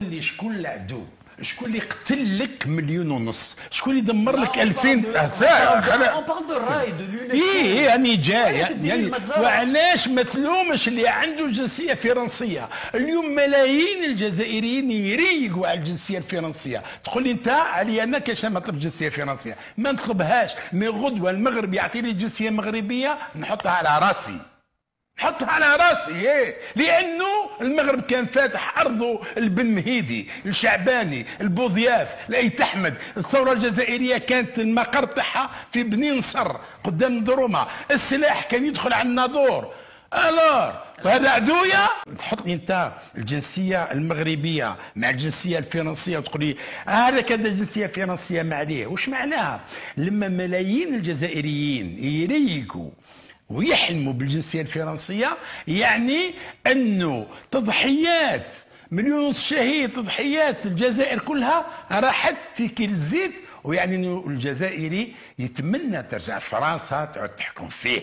اللي شكون العدو؟ شكون اللي قتل لك 1.5 مليون؟ شكون اللي دمر لك 2000 ساعه؟ اون بارل دو راي دو لونيسكو. يعني جاي يعني وعلاش ما تلومش اللي عنده جنسيه فرنسيه؟ اليوم ملايين الجزائريين يريقوا على الجنسيه الفرنسيه، تقول لي انت علي انا كاش نطلب جنسيه فرنسيه؟ ما نطلبهاش، مي غدوه المغرب يعطيني جنسيه مغربيه نحطها على راسي، حطها على راسي. لانه المغرب كان فاتح ارضه البن مهيدي، الشعباني، البوضياف، الايت احمد. الثوره الجزائريه كانت المقر تاعها في بني نصر قدام دروما، السلاح كان يدخل على الناظور. الور وهذا عدويا؟ تحط لي انت الجنسيه المغربيه مع الجنسيه الفرنسيه وتقول لي هذا كذا جنسيه فرنسيه ما عليه، واش معناها؟ لما ملايين الجزائريين يريقوا ويحلموا بالجنسيه الفرنسيه، يعني انه تضحيات 1.5 مليون شهيد، تضحيات الجزائر كلها راحت في كيل الزيت، ويعني انه الجزائري يتمنى ترجع فرنسا تعود تحكم فيه.